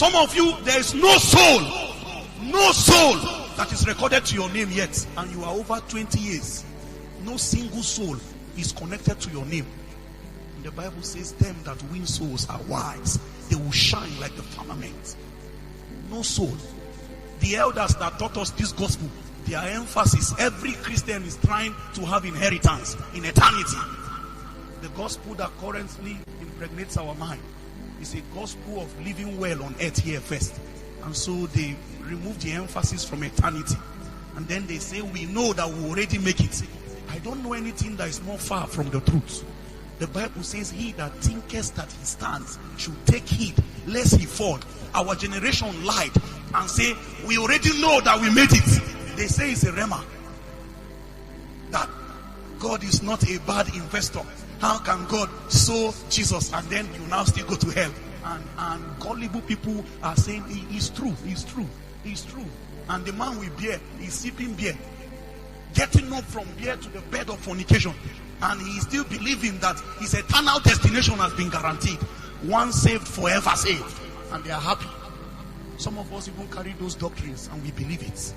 Some of you, there is no soul that is recorded to your name yet, and you are over 20 years. No single soul is connected to your name. And the Bible says, them that win souls are wise. They will shine like the firmament. No soul. The elders that taught us this gospel, their emphasis, every Christian is trying to have inheritance in eternity. The gospel that currently impregnates our mind is a gospel of living well on earth here first. And so they remove the emphasis from eternity. And then they say, we know that we already make it. I don't know anything that is more far from the truth. The Bible says, he that thinketh that he stands should take heed lest he fall. Our generation lied and say, we already know that we made it. They say it's a rema. That God is not a bad investor. How can God sow Jesus and then you now still go to hell? And gullible people are saying it's true. And the man with beer is sipping beer, getting up from beer to the bed of fornication, and he is still believing that his eternal destination has been guaranteed. Once saved, forever saved, and they are happy. Some of us even carry those doctrines and we believe it.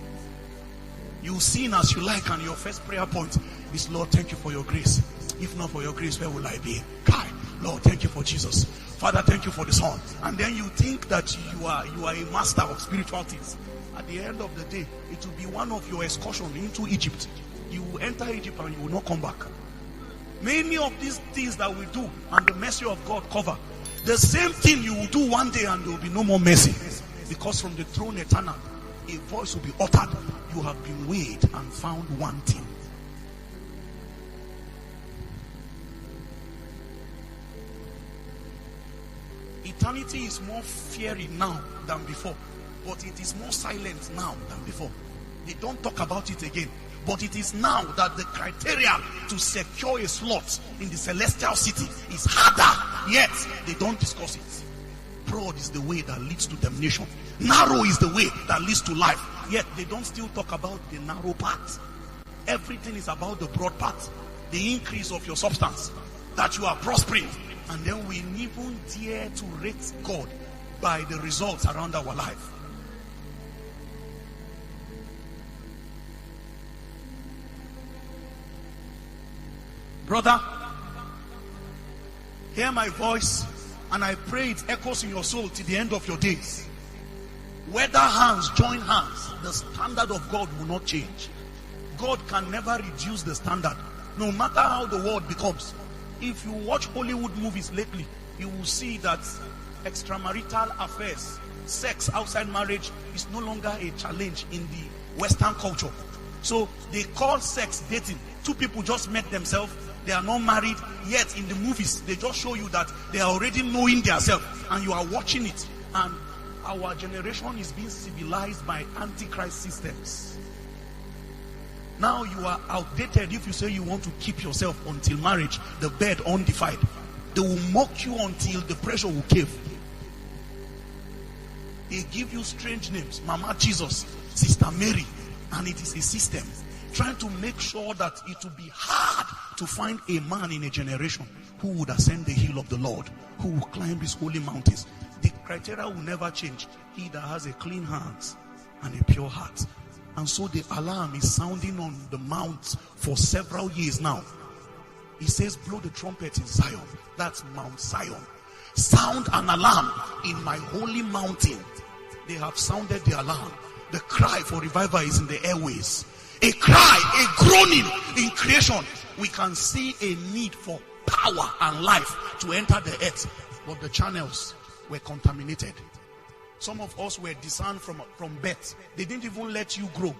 You sin as you like, and your first prayer point is, Lord, thank you for your grace. If not for your grace, where will I be? Kai, Lord, thank you for Jesus. Father, thank you for the Son. And then you think that you are a master of spiritual things. At the end of the day, it will be one of your excursions into Egypt. You will enter Egypt and you will not come back. Many of these things that we do and the mercy of God cover, the same thing you will do one day and there will be no more mercy. Because from the throne eternal, a voice will be uttered. You have been weighed and found wanting. Eternity is more fiery now than before, but it is more silent now than before. They don't talk about it again, but it is now that the criteria to secure a slot in the celestial city is harder, yet they don't discuss it. Broad is the way that leads to damnation. Narrow is the way that leads to life, yet they don't still talk about the narrow path. Everything is about the broad path, the increase of your substance, that you are prospering. And then we even dare to rate God by the results around our life. Brother, hear my voice, and I pray it echoes in your soul till the end of your days. Whether hands join hands, the standard of God will not change. God can never reduce the standard, no matter how the world becomes. If you watch Hollywood movies lately, you will see that extramarital affairs, sex outside marriage, is no longer a challenge in the Western culture. So they call sex dating. Two people just met themselves, they are not married, yet in the movies they just show you that they are already knowing themselves, and you are watching it. And our generation is being civilized by antichrist systems. Now you are outdated if you say you want to keep yourself until marriage, the bed undefined. They will mock you until the pressure will cave. They give you strange names, Mama Jesus, Sister Mary, and it is a system trying to make sure that it will be hard to find a man in a generation who would ascend the hill of the Lord, who will climb these holy mountains. The criteria will never change. He that has a clean hands and a pure heart. And so the alarm is sounding on the mount for several years now. He says, blow the trumpet in Zion. That's Mount Zion. Sound an alarm in my holy mountain. They have sounded the alarm. The cry for revival is in the airways. A cry, a groaning in creation. We can see a need for power and life to enter the earth. But the channels were contaminated. Some of us were discerned from birth. They didn't even let you grow.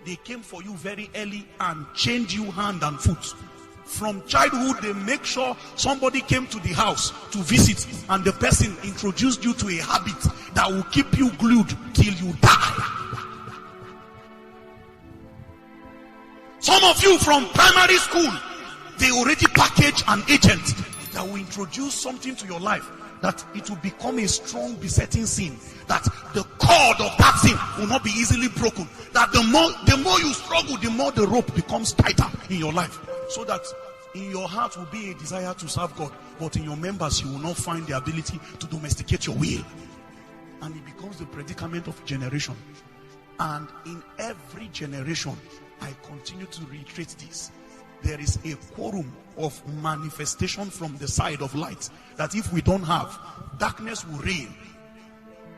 They came for you very early and changed you hand and foot. From childhood, they make sure somebody came to the house to visit, and the person introduced you to a habit that will keep you glued till you die. Some of you from primary school, they already package an agent that will introduce something to your life, that it will become a strong besetting sin, that the cord of that sin will not be easily broken, that the more you struggle, the more the rope becomes tighter in your life, so that in your heart will be a desire to serve God, but in your members you will not find the ability to domesticate your will. and it becomes the predicament of generation. And in every generation, I continue to reiterate this. There is a quorum of manifestation from the side of light that if we don't have, darkness will reign.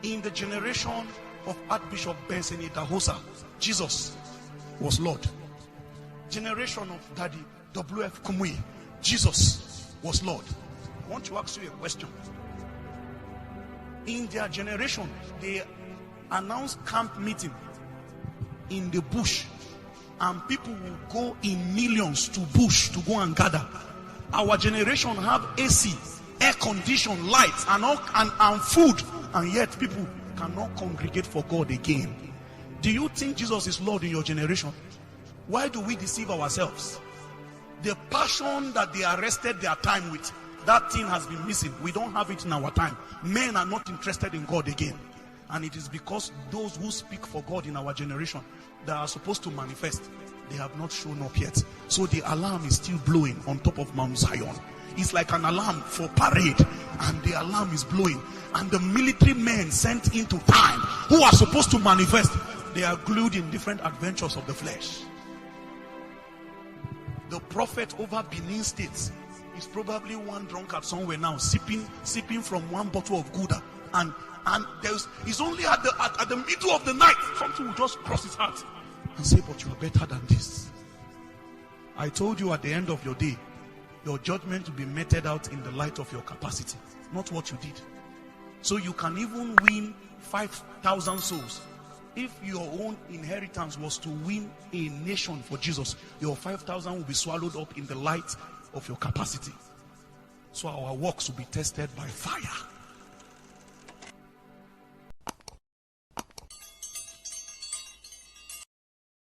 In the generation of Archbishop Benson Idahosa, Jesus was Lord. Generation of Daddy W.F. Kumuyi, Jesus was Lord. I want to ask you a question. In their generation, they announced camp meeting in the bush, and people will go in millions to bush to go and gather. Our generation have AC, air conditioned, lights, and food, and yet people cannot congregate for God again. Do you think Jesus is Lord in your generation? Why do we deceive ourselves? The passion that they arrested their time with, that thing has been missing. We don't have it in our time. Men are not interested in God again. And it is because those who speak for God in our generation that are supposed to manifest, they have not shown up yet. So the alarm is still blowing on top of Mount Zion. It's like an alarm for parade, and the alarm is blowing. And the military men sent into time who are supposed to manifest, they are glued in different adventures of the flesh. The prophet over Benin States is probably one drunkard somewhere now, sipping from one bottle of Gouda, and it's only at the middle of the night something will just cross his heart and say, but you are better than this. I told you at the end of your day, your judgment will be meted out in the light of your capacity, not what you did. So you can even win 5,000 souls. If your own inheritance was to win a nation for Jesus, your 5,000 will be swallowed up in the light of your capacity. So our works will be tested by fire.